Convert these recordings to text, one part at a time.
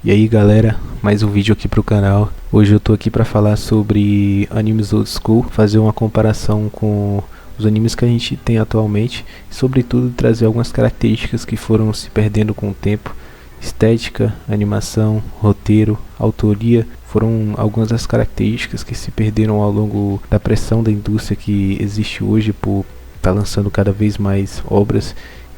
E aí galera, mais um vídeo aqui pro canal. Hoje eu tô aqui pra falar sobre animes old school, fazer uma comparação com os animes que a gente tem atualmente e sobretudo trazer algumas características que foram se perdendo com o tempo. Estética, animação, roteiro, autoria foram algumas das características que se perderam ao longo da pressão da indústria que existe hoje por estar lançando cada vez mais obras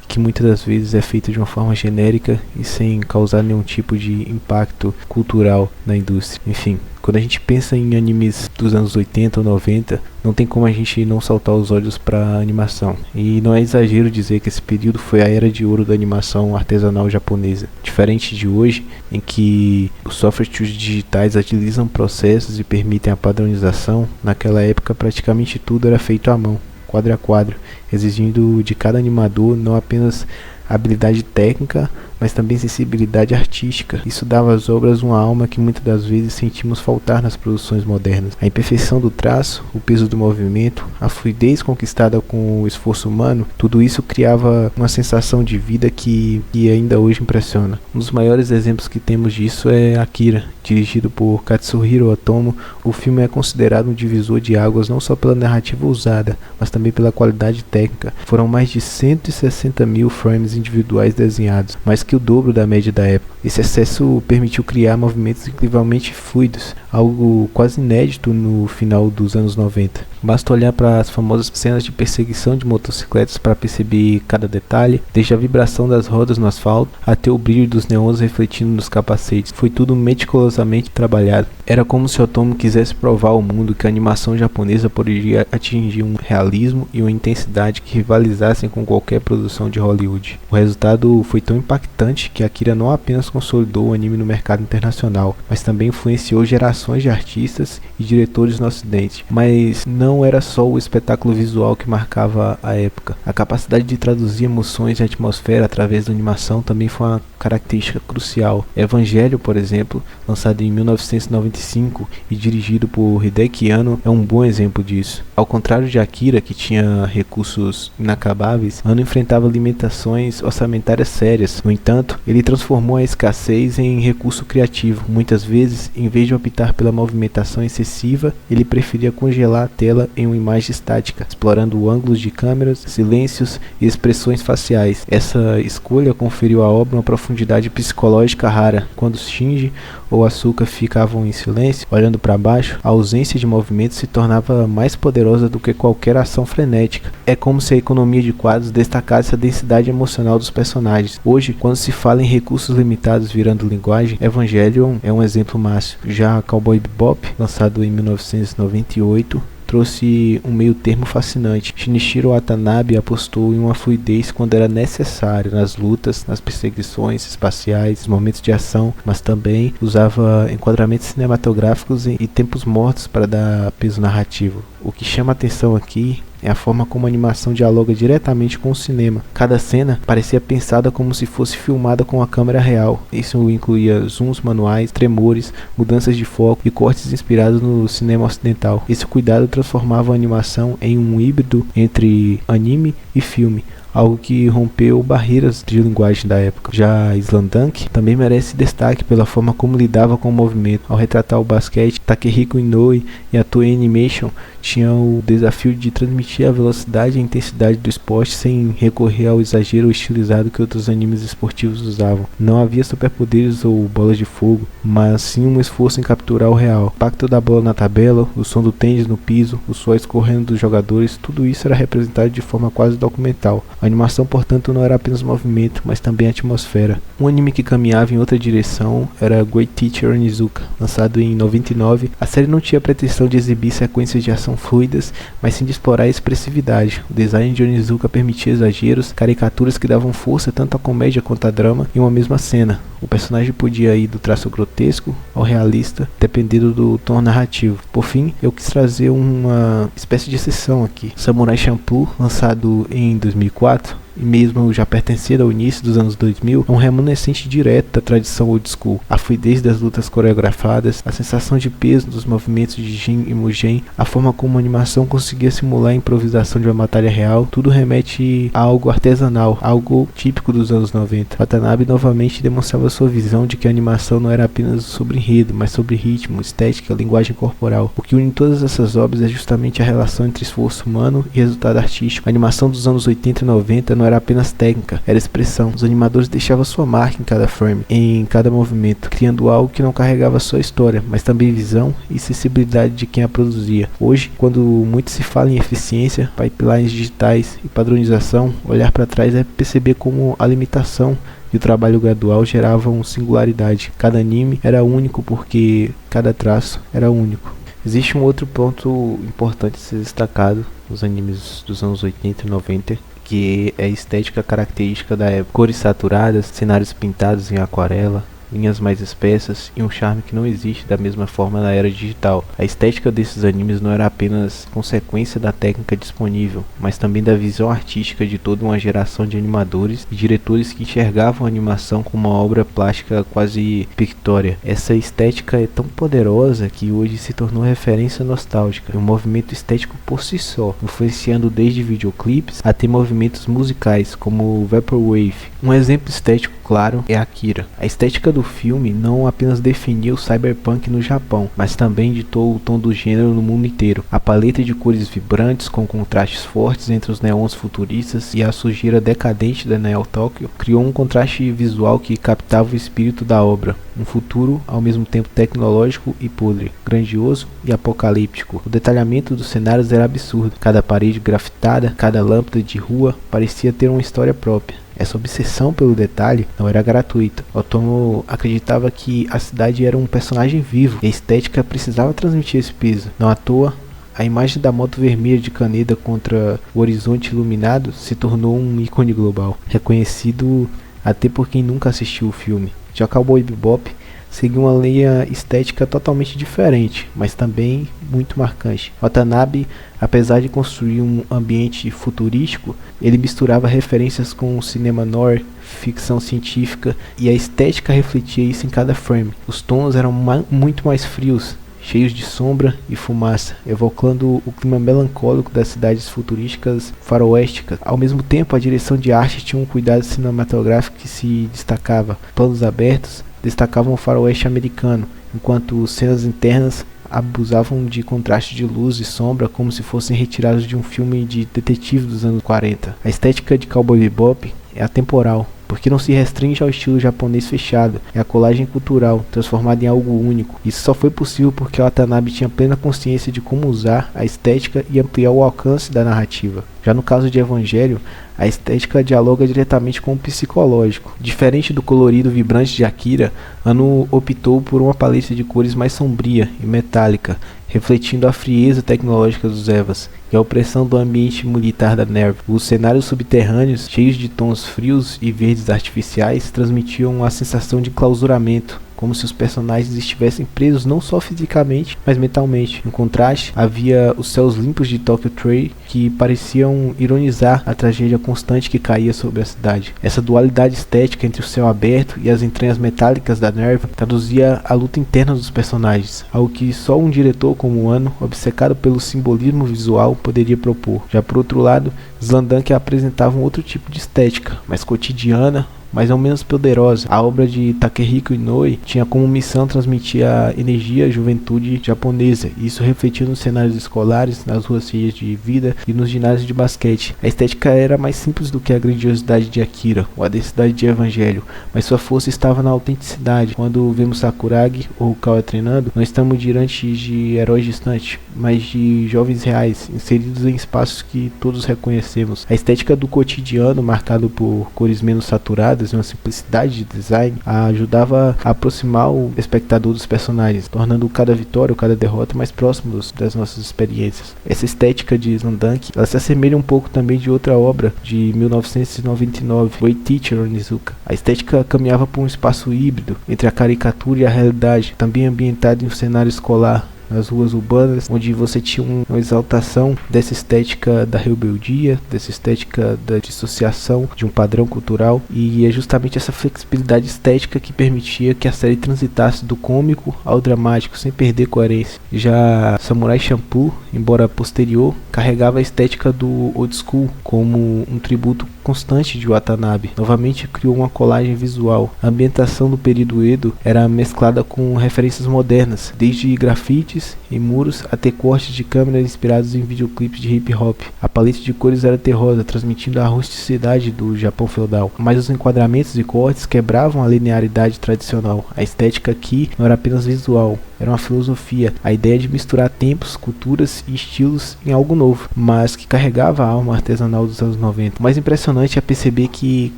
que muitas das vezes é feita de uma forma genérica e sem causar nenhum tipo de impacto cultural na indústria. Enfim, quando a gente pensa em animes dos anos 80 ou 90, não tem como a gente não saltar os olhos para a animação. E não é exagero dizer que esse período foi a era de ouro da animação artesanal japonesa. Diferente de hoje, em que os softwares digitais agilizam processos e permitem a padronização, naquela época praticamente tudo era feito à mão, quadro a quadro, exigindo de cada animador não apenas habilidade técnica, mas também sensibilidade artística. Isso dava às obras uma alma que muitas das vezes sentimos faltar nas produções modernas. A imperfeição do traço, o peso do movimento, a fluidez conquistada com o esforço humano, tudo isso criava uma sensação de vida que ainda hoje impressiona. Um dos maiores exemplos que temos disso é Akira, dirigido por Katsuhiro Otomo. O filme é considerado um divisor de águas não só pela narrativa usada, mas também pela qualidade técnica. Foram mais de 160 mil frames individuais desenhados, mais que o dobro da média da época. Esse excesso permitiu criar movimentos incrivelmente fluidos, algo quase inédito no final dos anos 90. Basta olhar para as famosas cenas de perseguição de motocicletas para perceber cada detalhe, desde a vibração das rodas no asfalto até o brilho dos neons refletindo nos capacetes. Foi tudo meticulosamente trabalhado. Era como se Otomo quisesse provar ao mundo que a animação japonesa poderia atingir um realismo e uma intensidade que rivalizassem com qualquer produção de Hollywood. O resultado foi tão impactante que Akira não apenas consolidou o anime no mercado internacional, mas também influenciou gerações de artistas e diretores no ocidente. Mas não era só o espetáculo visual que marcava a época. A capacidade de traduzir emoções e atmosfera através da animação também foi uma característica crucial. Evangelho, por exemplo, lançado em 1995 e dirigido por Hideaki Anno, é um bom exemplo disso. Ao contrário de Akira, que tinha recursos inacabáveis, Anno enfrentava limitações orçamentárias sérias. No entanto, ele transformou a escassez em recurso criativo. Muitas vezes, em vez de optar pela movimentação excessiva, ele preferia congelar a tela em uma imagem estática, explorando ângulos de câmeras, silêncios e expressões faciais. Essa escolha conferiu à obra uma profundidade psicológica rara. Quando Shinji ou Asuka ficavam em silêncio, olhando para baixo, a ausência de movimento se tornava mais poderosa do que qualquer ação frenética. É como se a economia de quadros destacasse a densidade emocional dos personagens. Hoje, quando se fala em recursos limitados virando linguagem, Evangelion é um exemplo máximo. Já Cowboy Bebop, lançado em 1998, trouxe um meio termo fascinante. Shinichiro Watanabe apostou em uma fluidez quando era necessário nas lutas, nas perseguições espaciais, nos momentos de ação, mas também usava enquadramentos cinematográficos e tempos mortos para dar peso narrativo. O que chama atenção aqui é a forma como a animação dialoga diretamente com o cinema. Cada cena parecia pensada como se fosse filmada com a câmera real. Isso incluía zooms manuais, tremores, mudanças de foco e cortes inspirados no cinema ocidental. Esse cuidado transformava a animação em um híbrido entre anime e filme, algo que rompeu barreiras de linguagem da época. Já Slamdunk também merece destaque pela forma como lidava com o movimento. Ao retratar o basquete, Takehiko Inoue e a Toei Animation tinham o desafio de transmitir a velocidade e a intensidade do esporte sem recorrer ao exagero estilizado que outros animes esportivos usavam. Não havia superpoderes ou bolas de fogo, mas sim um esforço em capturar o real. O impacto da bola na tabela, o som do tênis no piso, o suor escorrendo dos jogadores, tudo isso era representado de forma quase documental. A animação, portanto, não era apenas movimento, mas também atmosfera. Um anime que caminhava em outra direção era Great Teacher Onizuka, lançado em 99. A série não tinha a pretensão de exibir sequências de ação fluidas, mas sim de explorar a expressividade. O design de Onizuka permitia exageros, caricaturas que davam força tanto à comédia quanto à drama em uma mesma cena. O personagem podia ir do traço grotesco ao realista, dependendo do tom narrativo. Por fim, eu quis trazer uma espécie de exceção aqui. Samurai Champloo, lançado em 2004, e mesmo já pertencendo ao início dos anos 2000, é um remanescente direto da tradição old school. A fluidez das lutas coreografadas, a sensação de peso dos movimentos de Jin e Mugen, a forma como a animação conseguia simular a improvisação de uma batalha real, tudo remete a algo artesanal, algo típico dos anos 90. Watanabe novamente demonstrava sua visão de que a animação não era apenas sobre enredo, mas sobre ritmo, estética, linguagem corporal. O que une todas essas obras é justamente a relação entre esforço humano e resultado artístico. A animação dos anos 80 e 90 não era apenas técnica, era expressão. Os animadores deixavam sua marca em cada frame, em cada movimento, criando algo que não carregava só história, mas também visão e sensibilidade de quem a produzia. Hoje, quando muito se fala em eficiência, pipelines digitais e padronização, olhar para trás é perceber como a limitação e o trabalho gradual geravam singularidade. Cada anime era único porque cada traço era único. Existe um outro ponto importante a ser destacado nos animes dos anos 80 e 90, que é a estética característica da época. Cores saturadas, cenários pintados em aquarela, linhas mais espessas e um charme que não existe da mesma forma na era digital. A estética desses animes não era apenas consequência da técnica disponível, mas também da visão artística de toda uma geração de animadores e diretores que enxergavam a animação como uma obra plástica quase pictória. Essa estética é tão poderosa que hoje se tornou referência nostálgica, um movimento estético por si só, influenciando desde videoclipes até movimentos musicais como Vaporwave. Um exemplo estético claro é Akira. A estética do filme não apenas definiu o cyberpunk no Japão, mas também ditou o tom do gênero no mundo inteiro. A paleta de cores vibrantes com contrastes fortes entre os neons futuristas e a sujeira decadente da Neo Tokyo criou um contraste visual que captava o espírito da obra. Um futuro ao mesmo tempo tecnológico e podre, grandioso e apocalíptico. O detalhamento dos cenários era absurdo. Cada parede grafitada, cada lâmpada de rua parecia ter uma história própria. Essa obsessão pelo detalhe não era gratuita. Otomo acreditava que a cidade era um personagem vivo e a estética precisava transmitir esse peso. Não à toa, a imagem da moto vermelha de Kaneda contra o horizonte iluminado se tornou um ícone global, reconhecido até por quem nunca assistiu o filme. Já Cowboy Bebop seguiu uma linha estética totalmente diferente, mas também muito marcante. Watanabe, apesar de construir um ambiente futurístico, ele misturava referências com o cinema noir, ficção científica, e a estética refletia isso em cada frame. Os tons eram muito mais frios, cheios de sombra e fumaça, evocando o clima melancólico das cidades futurísticas faroésticas. Ao mesmo tempo, a direção de arte tinha um cuidado cinematográfico que se destacava. Planos abertos destacavam o faroeste americano, enquanto cenas internas abusavam de contraste de luz e sombra como se fossem retirados de um filme de detetive dos anos 40. A estética de Cowboy Bebop é atemporal, porque não se restringe ao estilo japonês fechado, é a colagem cultural, transformada em algo único. Isso só foi possível porque Watanabe tinha plena consciência de como usar a estética e ampliar o alcance da narrativa. Já no caso de Evangelho, a estética dialoga diretamente com o psicológico. Diferente do colorido vibrante de Akira, Anno optou por uma paleta de cores mais sombria e metálica, refletindo a frieza tecnológica dos Evas e a opressão do ambiente militar da NERV. Os cenários subterrâneos, cheios de tons frios e verdes artificiais, transmitiam a sensação de clausuramento, como se os personagens estivessem presos não só fisicamente, mas mentalmente. Em contraste, havia os céus limpos de Tokyo Trade que pareciam ironizar a tragédia constante que caía sobre a cidade. Essa dualidade estética entre o céu aberto e as entranhas metálicas da NERV traduzia a luta interna dos personagens, algo que só um diretor como Anno, obcecado pelo simbolismo visual, poderia propor. Já por outro lado, Slamdunk apresentava um outro tipo de estética, mais cotidiana, mas não menos poderosa. A obra de Takehiko Inoue tinha como missão transmitir a energia e juventude japonesa, e isso refletia nos cenários escolares, nas ruas cheias de vida e nos ginásios de basquete. A estética era mais simples do que a grandiosidade de Akira ou a densidade de Evangelho, mas sua força estava na autenticidade. Quando vemos Sakuragi ou Kawa treinando, não estamos diante de heróis distantes, mas de jovens reais, inseridos em espaços que todos reconhecemos. A estética do cotidiano, marcado por cores menos saturadas e uma simplicidade de design, ajudava a aproximar o espectador dos personagens, tornando cada vitória ou cada derrota mais próximo das nossas experiências. Essa estética de Slamdunk, ela se assemelha um pouco também de outra obra de 1999, Great Teacher Onizuka. A estética caminhava por um espaço híbrido entre a caricatura e a realidade, também ambientado em um cenário escolar, nas ruas urbanas, onde você tinha uma exaltação dessa estética da rebeldia, dessa estética da dissociação de um padrão cultural, e é justamente essa flexibilidade estética que permitia que a série transitasse do cômico ao dramático sem perder coerência. Já Samurai Champloo, embora posterior, carregava a estética do old school como um tributo constante de Watanabe. Novamente criou uma colagem visual. A ambientação do período Edo era mesclada com referências modernas, desde grafites em muros até cortes de câmera inspirados em videoclipes de hip hop. A paleta de cores era terrosa, transmitindo a rusticidade do Japão feudal, mas os enquadramentos e cortes quebravam a linearidade tradicional. A estética aqui não era apenas visual, era uma filosofia, a ideia de misturar tempos, culturas e estilos em algo novo, mas que carregava a alma artesanal dos anos 90. O mais impressionante é perceber que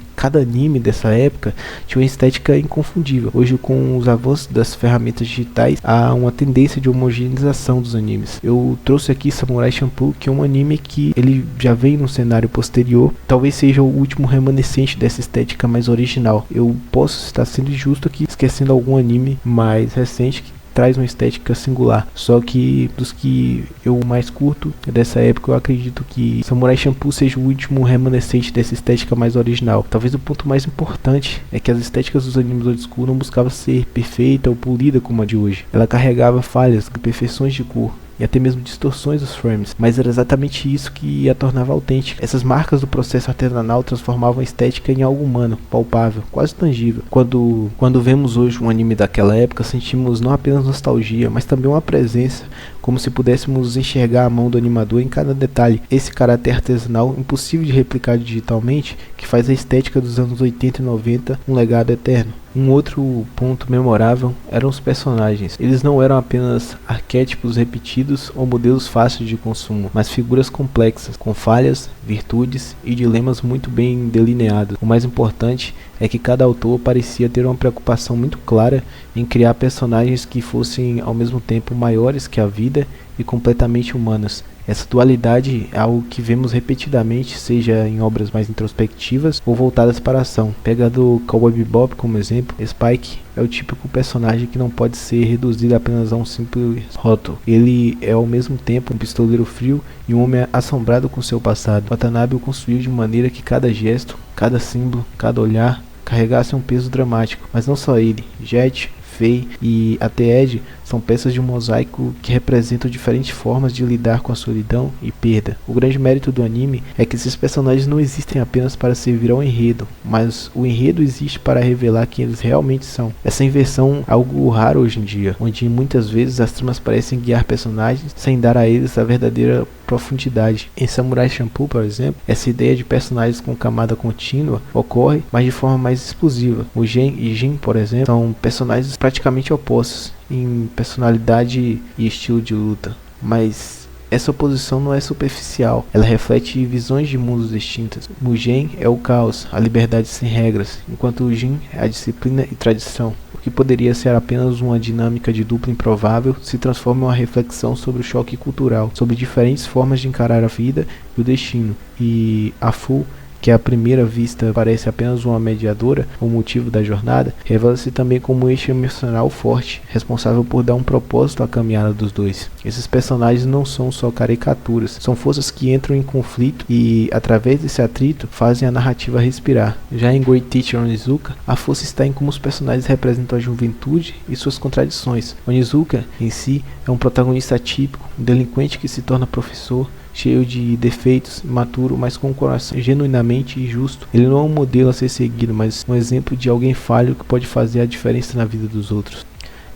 cada anime dessa época tinha uma estética inconfundível. Hoje, com os avanços das ferramentas digitais, há uma tendência de homogeneização dos animes. Eu trouxe aqui Samurai Champloo, que é um anime que ele já vem num cenário posterior, talvez seja o último remanescente dessa estética mais original. Eu posso estar sendo injusto aqui, esquecendo algum anime mais recente que traz uma estética singular, só que dos que eu mais curto dessa época, eu acredito que Samurai Champloo seja o último remanescente dessa estética mais original. Talvez o ponto mais importante é que as estéticas dos animes old school não buscavam ser perfeita ou polida como a de hoje. Ela carregava falhas, imperfeições de cor e até mesmo distorções dos frames, mas era exatamente isso que a tornava autêntica. Essas marcas do processo artesanal transformavam a estética em algo humano, palpável, quase tangível. Quando vemos hoje um anime daquela época, sentimos não apenas nostalgia, mas também uma presença, como se pudéssemos enxergar a mão do animador em cada detalhe. Esse caráter artesanal, impossível de replicar digitalmente, que faz a estética dos anos 80 e 90 um legado eterno. Um outro ponto memorável eram os personagens. Eles não eram apenas arquétipos repetidos ou modelos fáceis de consumo, mas figuras complexas, com falhas, virtudes e dilemas muito bem delineados. O mais importante é que cada autor parecia ter uma preocupação muito clara em criar personagens que fossem ao mesmo tempo maiores que a vida e completamente humanas. Essa dualidade é algo que vemos repetidamente, seja em obras mais introspectivas ou voltadas para a ação. Pegando Cowboy Bebop como exemplo, Spike é o típico personagem que não pode ser reduzido apenas a um simples rótulo. Ele é ao mesmo tempo um pistoleiro frio e um homem assombrado com seu passado. Watanabe o construiu de maneira que cada gesto, cada símbolo, cada olhar carregasse um peso dramático. Mas não só ele, Jet, Fei e até Ed são peças de um mosaico que representam diferentes formas de lidar com a solidão e perda. O grande mérito do anime é que esses personagens não existem apenas para servir ao enredo, mas o enredo existe para revelar quem eles realmente são. Essa inversão é algo raro hoje em dia, onde muitas vezes as tramas parecem guiar personagens sem dar a eles a verdadeira profundidade. Em Samurai Champloo, por exemplo, essa ideia de personagens com camada contínua ocorre, mas de forma mais explosiva. O Gen e Jin, por exemplo, são personagens praticamente opostos em personalidade e estilo de luta, mas essa oposição não é superficial, ela reflete visões de mundos distintas. O Gen é o caos, a liberdade sem regras, enquanto o Jin é a disciplina e tradição. O que poderia ser apenas uma dinâmica de dupla improvável se transforma em uma reflexão sobre o choque cultural, sobre diferentes formas de encarar a vida e o destino. E a Fu, que à primeira vista parece apenas uma mediadora, o motivo da jornada, revela-se também como um eixo emocional forte, responsável por dar um propósito à caminhada dos dois. Esses personagens não são só caricaturas, são forças que entram em conflito e, através desse atrito, fazem a narrativa respirar. Já em Great Teacher Onizuka, a força está em como os personagens representam a juventude e suas contradições. Onizuka, em si, é um protagonista atípico, um delinquente que se torna professor, cheio de defeitos, imaturo, mas com um coração genuinamente justo. Ele não é um modelo a ser seguido, mas um exemplo de alguém falho que pode fazer a diferença na vida dos outros.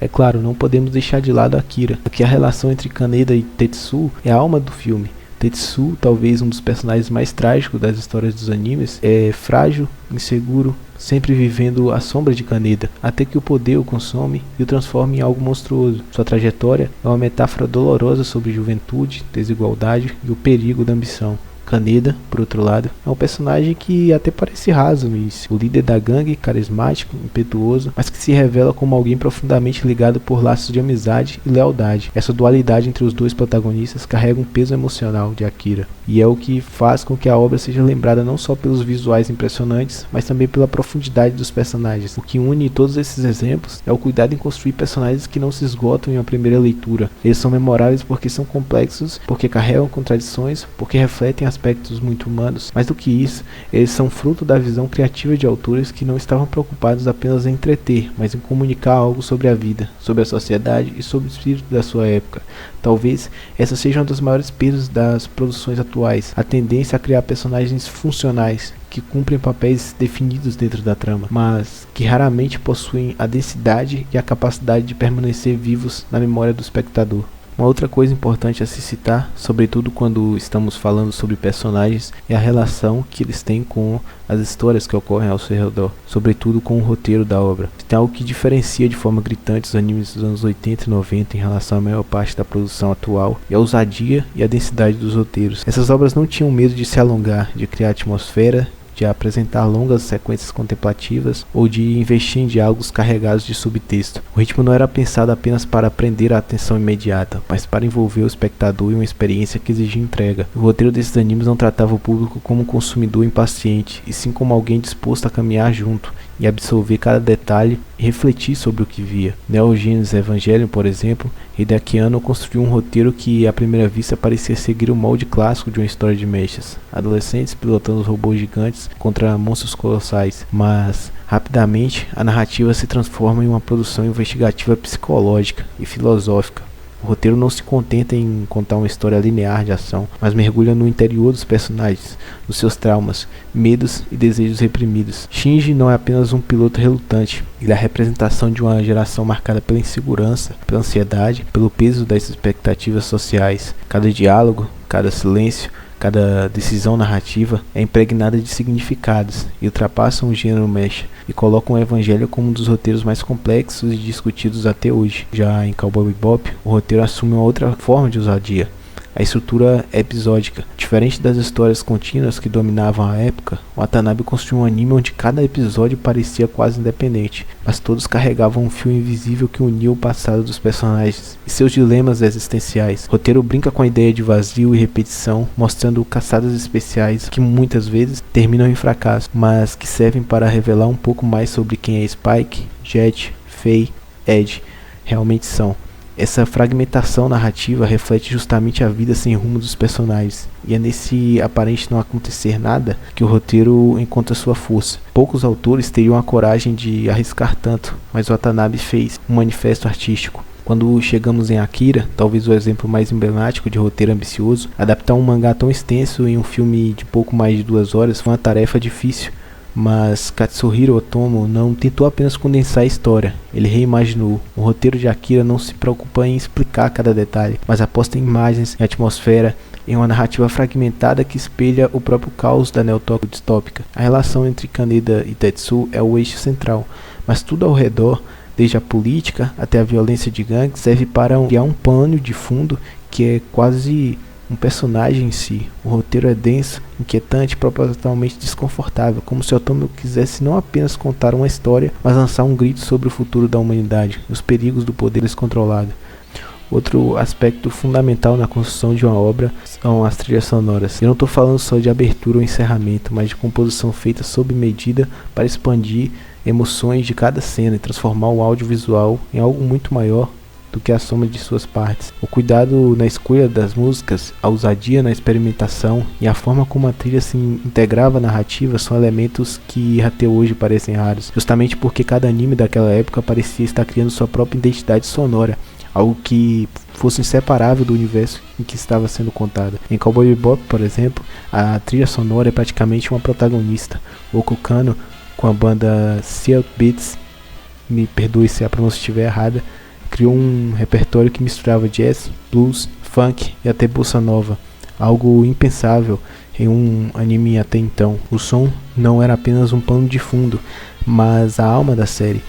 É claro, não podemos deixar de lado Akira, porque a relação entre Kaneda e Tetsuo é a alma do filme. Tetsuo, talvez um dos personagens mais trágicos das histórias dos animes, é frágil, inseguro, sempre vivendo à sombra de Kaneda, até que o poder o consome e o transforma em algo monstruoso. Sua trajetória é uma metáfora dolorosa sobre juventude, desigualdade e o perigo da ambição. Kaneda, por outro lado, é um personagem que até parece raso no início. O líder da gangue, carismático, impetuoso, mas que se revela como alguém profundamente ligado por laços de amizade e lealdade. Essa dualidade entre os dois protagonistas carrega um peso emocional de Akira, e é o que faz com que a obra seja lembrada não só pelos visuais impressionantes, mas também pela profundidade dos personagens. O que une todos esses exemplos é o cuidado em construir personagens que não se esgotam em uma primeira leitura. Eles são memoráveis porque são complexos, porque carregam contradições, porque refletem aspectos muito humanos. Mais do que isso, eles são fruto da visão criativa de autores que não estavam preocupados apenas em entreter, mas em comunicar algo sobre a vida, sobre a sociedade e sobre o espírito da sua época. Talvez essa seja uma das maiores perdas das produções atuais, a tendência a criar personagens funcionais, que cumprem papéis definidos dentro da trama, mas que raramente possuem a densidade e a capacidade de permanecer vivos na memória do espectador. Uma outra coisa importante a se citar, sobretudo quando estamos falando sobre personagens, é a relação que eles têm com as histórias que ocorrem ao seu redor, sobretudo com o roteiro da obra. Tem algo que diferencia de forma gritante os animes dos anos 80 e 90 em relação à maior parte da produção atual, é a ousadia e a densidade dos roteiros. Essas obras não tinham medo de se alongar, de criar atmosfera, de apresentar longas sequências contemplativas ou de investir em diálogos carregados de subtexto. O ritmo não era pensado apenas para prender a atenção imediata, mas para envolver o espectador em uma experiência que exigia entrega. O roteiro desses animes não tratava o público como um consumidor impaciente, e sim como alguém disposto a caminhar junto e absorver cada detalhe e refletir sobre o que via. Neon Genesis Evangelion, por exemplo, Hideaki Anno construiu um roteiro que à primeira vista parecia seguir o molde clássico de uma história de mechas, adolescentes pilotando os robôs gigantes contra monstros colossais, mas rapidamente a narrativa se transforma em uma produção investigativa psicológica e filosófica. O roteiro não se contenta em contar uma história linear de ação, mas mergulha no interior dos personagens, nos seus traumas, medos e desejos reprimidos. Shinji não é apenas um piloto relutante, ele é a representação de uma geração marcada pela insegurança, pela ansiedade, pelo peso das expectativas sociais. Cada diálogo, cada silêncio, cada decisão narrativa é impregnada de significados e ultrapassam o gênero mecha e colocam o Evangelho como um dos roteiros mais complexos e discutidos até hoje. Já em Cowboy Bebop, o roteiro assume uma outra forma de ousadia. A estrutura é episódica. Diferente das histórias contínuas que dominavam a época, Watanabe construiu um anime onde cada episódio parecia quase independente, mas todos carregavam um fio invisível que unia o passado dos personagens e seus dilemas existenciais. O roteiro brinca com a ideia de vazio e repetição, mostrando caçadas especiais que muitas vezes terminam em fracasso, mas que servem para revelar um pouco mais sobre quem é Spike, Jet, Faye, Ed realmente são. Essa fragmentação narrativa reflete justamente a vida sem rumo dos personagens, e é nesse aparente não acontecer nada que o roteiro encontra sua força. Poucos autores teriam a coragem de arriscar tanto, mas Watanabe fez um manifesto artístico. Quando chegamos em Akira, talvez o exemplo mais emblemático de roteiro ambicioso, adaptar um mangá tão extenso em um filme de pouco mais de 2 horas foi uma tarefa difícil. Mas Katsuhiro Otomo não tentou apenas condensar a história, ele reimaginou. O roteiro de Akira não se preocupa em explicar cada detalhe, mas aposta em imagens, em atmosfera, em uma narrativa fragmentada que espelha o próprio caos da neotópica distópica. A relação entre Kaneda e Tetsu é o eixo central, mas tudo ao redor, desde a política até a violência de gangue, serve para criar um pano de fundo que é quase um personagem em si. O roteiro é denso, inquietante e propositalmente desconfortável, como se Otomo quisesse não apenas contar uma história, mas lançar um grito sobre o futuro da humanidade e os perigos do poder descontrolado. Outro aspecto fundamental na construção de uma obra são as trilhas sonoras. Eu não estou falando só de abertura ou encerramento, mas de composição feita sob medida para expandir emoções de cada cena e transformar o audiovisual em algo muito maior do que a soma de suas partes. O cuidado na escolha das músicas, a ousadia na experimentação e a forma como a trilha se integrava à narrativa são elementos que até hoje parecem raros, justamente porque cada anime daquela época parecia estar criando sua própria identidade sonora, algo que fosse inseparável do universo em que estava sendo contado. Em Cowboy Bebop, por exemplo, a trilha sonora é praticamente uma protagonista. Oko Kanno, com a banda Sealed Beats, me perdoe se a pronúncia estiver errada, criou um repertório que misturava jazz, blues, funk e até bossa nova, algo impensável em um anime até então. O som não era apenas um pano de fundo, mas a alma da série.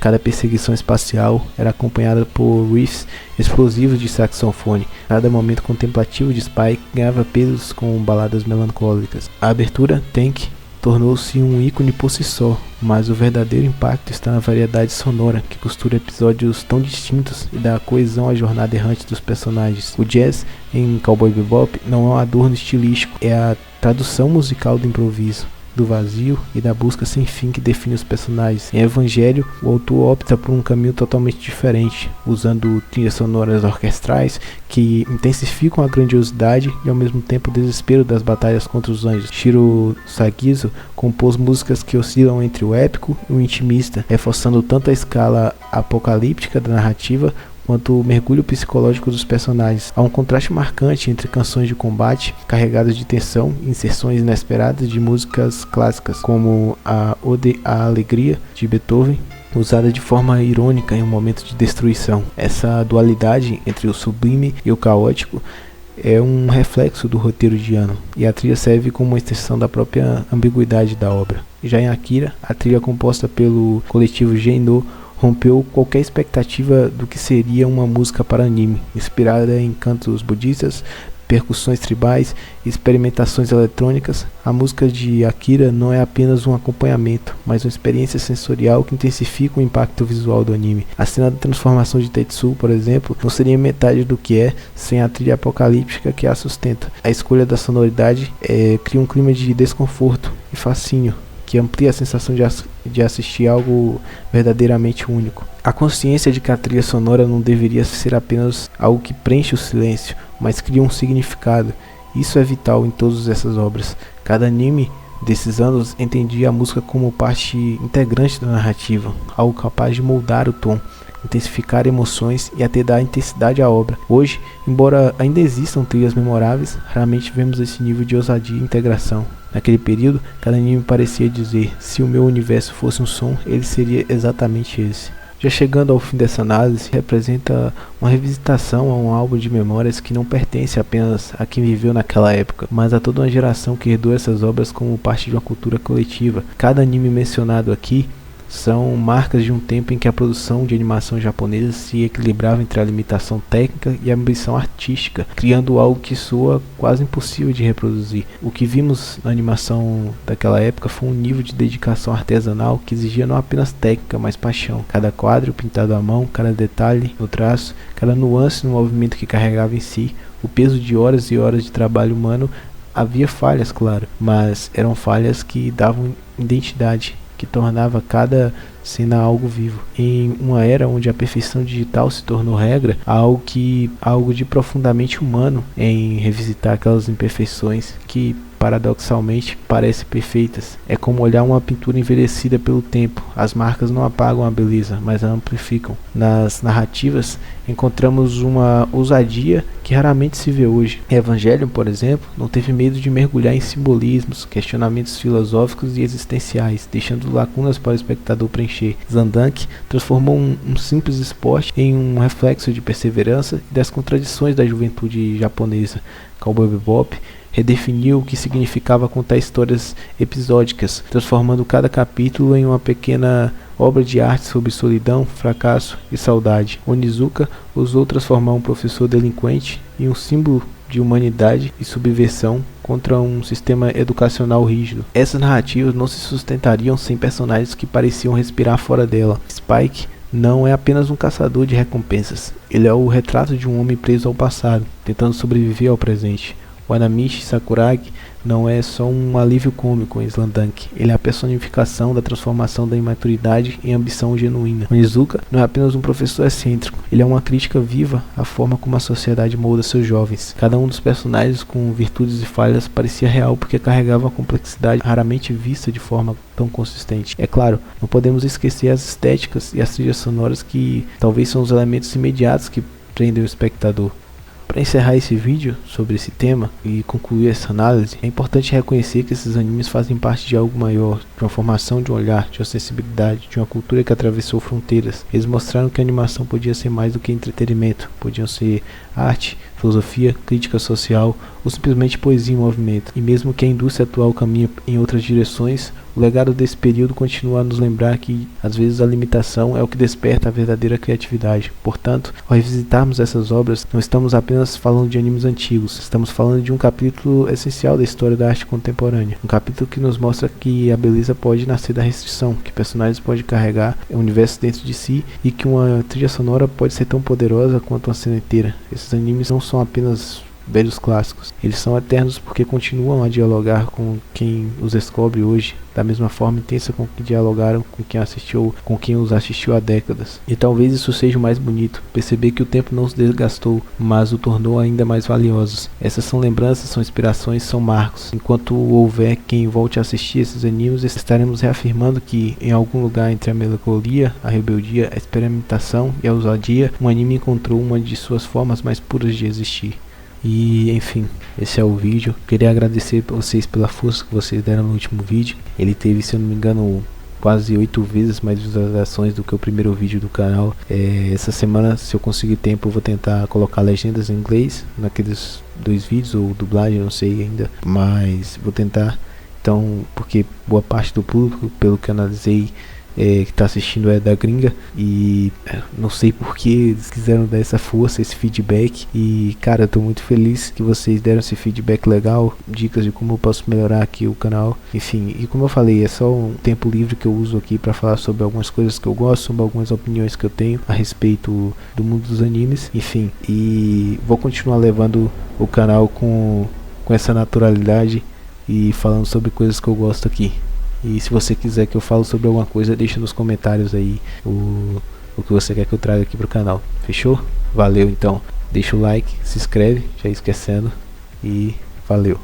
Cada perseguição espacial era acompanhada por riffs explosivos de saxofone. Cada momento contemplativo de Spike ganhava pesos com baladas melancólicas. A abertura, Tank, tornou-se um ícone por si só, mas o verdadeiro impacto está na variedade sonora que costura episódios tão distintos e dá coesão à jornada errante dos personagens. O jazz em Cowboy Bebop não é um adorno estilístico, é a tradução musical do improviso, do vazio e da busca sem fim que define os personagens. Em Evangelho, o autor opta por um caminho totalmente diferente, usando trilhas sonoras orquestrais que intensificam a grandiosidade e ao mesmo tempo o desespero das batalhas contra os anjos. Shiro Sagiso compôs músicas que oscilam entre o épico e o intimista, reforçando tanto a escala apocalíptica da narrativa quanto o mergulho psicológico dos personagens. Há um contraste marcante entre canções de combate carregadas de tensão e inserções inesperadas de músicas clássicas, como a Ode à Alegria de Beethoven, usada de forma irônica em um momento de destruição. Essa dualidade entre o sublime e o caótico é um reflexo do roteiro de Anno, e a trilha serve como uma extensão da própria ambiguidade da obra. Já em Akira, a trilha composta pelo coletivo Geino rompeu qualquer expectativa do que seria uma música para anime, inspirada em cantos budistas, percussões tribais e experimentações eletrônicas. A música de Akira não é apenas um acompanhamento, mas uma experiência sensorial que intensifica o impacto visual do anime. A cena da transformação de Tetsuo, por exemplo, não seria metade do que é sem a trilha apocalíptica que a sustenta. A escolha da sonoridade cria um clima de desconforto e fascínio, que amplia a sensação de assistir algo verdadeiramente único. A consciência de que a trilha sonora não deveria ser apenas algo que preenche o silêncio, mas cria um significado. Isso é vital em todas essas obras. Cada anime desses anos entendia a música como parte integrante da narrativa, algo capaz de moldar o tom, intensificar emoções e até dar intensidade à obra. Hoje, embora ainda existam trilhas memoráveis, raramente vemos esse nível de ousadia e integração. Naquele período, cada anime parecia dizer: se o meu universo fosse um som, ele seria exatamente esse. Já chegando ao fim dessa análise, representa uma revisitação a um álbum de memórias que não pertence apenas a quem viveu naquela época, mas a toda uma geração que herdou essas obras como parte de uma cultura coletiva. Cada anime mencionado aqui são marcas de um tempo em que a produção de animação japonesa se equilibrava entre a limitação técnica e a ambição artística, criando algo que soa quase impossível de reproduzir. O que vimos na animação daquela época foi um nível de dedicação artesanal que exigia não apenas técnica, mas paixão. Cada quadro pintado à mão, cada detalhe no traço, cada nuance no movimento que carregava em si, o peso de horas e horas de trabalho humano. Havia falhas, claro, mas eram falhas que davam identidade, que tornava cada cena algo vivo. Em uma era onde a perfeição digital se tornou regra, há algo de profundamente humano em revisitar aquelas imperfeições que paradoxalmente parecem perfeitas. É como olhar uma pintura envelhecida pelo tempo. As marcas não apagam a beleza, mas a amplificam. Nas narrativas encontramos uma ousadia que raramente se vê hoje. Evangelion, por exemplo, não teve medo de mergulhar em simbolismos, questionamentos filosóficos e existenciais, deixando lacunas para o espectador preencher. Slandunk transformou um simples esporte em um reflexo de perseverança e das contradições da juventude japonesa. Cowboy Bebop redefiniu o que significava contar histórias episódicas, transformando cada capítulo em uma pequena obra de arte sobre solidão, fracasso e saudade. Onizuka ousou transformar um professor delinquente em um símbolo de humanidade e subversão contra um sistema educacional rígido. Essas narrativas não se sustentariam sem personagens que pareciam respirar fora dela. Spike não é apenas um caçador de recompensas, ele é o retrato de um homem preso ao passado, tentando sobreviver ao presente. O Anamichi Sakuragi não é só um alívio cômico em Slandunk, ele é a personificação da transformação da imaturidade em ambição genuína. Onizuka não é apenas um professor excêntrico, ele é uma crítica viva à forma como a sociedade molda seus jovens. Cada um dos personagens com virtudes e falhas parecia real porque carregava uma complexidade raramente vista de forma tão consistente. É claro, não podemos esquecer as estéticas e as trilhas sonoras que talvez são os elementos imediatos que prendem o espectador. Para encerrar esse vídeo sobre esse tema e concluir essa análise, é importante reconhecer que esses animes fazem parte de algo maior, de uma formação de um olhar, de uma sensibilidade, de uma cultura que atravessou fronteiras. Eles mostraram que a animação podia ser mais do que entretenimento, podiam ser arte, filosofia, crítica social ou simplesmente poesia em movimento. E mesmo que a indústria atual caminhe em outras direções, O legado desse período continua a nos lembrar que às vezes a limitação é o que desperta a verdadeira criatividade. Portanto, ao revisitarmos essas obras, não estamos apenas falando de animes antigos, estamos falando de um capítulo essencial da história da arte contemporânea. Um capítulo que nos mostra que a beleza pode nascer da restrição, que personagens podem carregar o universo dentro de si e que uma trilha sonora pode ser tão poderosa quanto uma cena inteira. Esses animes não são apenas velhos clássicos, eles são eternos porque continuam a dialogar com quem os descobre hoje, da mesma forma intensa com que dialogaram com quem os assistiu há décadas. E talvez isso seja o mais bonito, perceber que o tempo não os desgastou, mas o tornou ainda mais valiosos. Essas são lembranças, são inspirações, são marcos. Enquanto houver quem volte a assistir esses animes, estaremos reafirmando que em algum lugar entre a melancolia, a rebeldia, a experimentação e a ousadia, um anime encontrou uma de suas formas mais puras de existir. E enfim, esse é o vídeo. Queria agradecer a vocês pela força que vocês deram no último vídeo. Ele teve, se eu não me engano, quase 8 vezes mais visualizações do que o primeiro vídeo do canal. Essa semana, se eu conseguir tempo, eu vou tentar colocar legendas em inglês naqueles 2 vídeos, ou dublagem, não sei ainda, mas vou tentar. Então, porque boa parte do público, pelo que eu analisei, que está assistindo é da gringa, e não sei porque eles quiseram dar essa força, esse feedback. E cara, eu tô muito feliz que vocês deram esse feedback legal, dicas de como eu posso melhorar aqui o canal. Enfim, e como eu falei, é só um tempo livre que eu uso aqui para falar sobre algumas coisas que eu gosto, sobre algumas opiniões que eu tenho a respeito do mundo dos animes. Enfim, e vou continuar levando o canal com essa naturalidade e falando sobre coisas que eu gosto aqui. E se você quiser que eu fale sobre alguma coisa, deixa nos comentários aí o que você quer que eu traga aqui pro canal. Fechou? Valeu então. Deixa o like, se inscreve, já esquecendo. E valeu.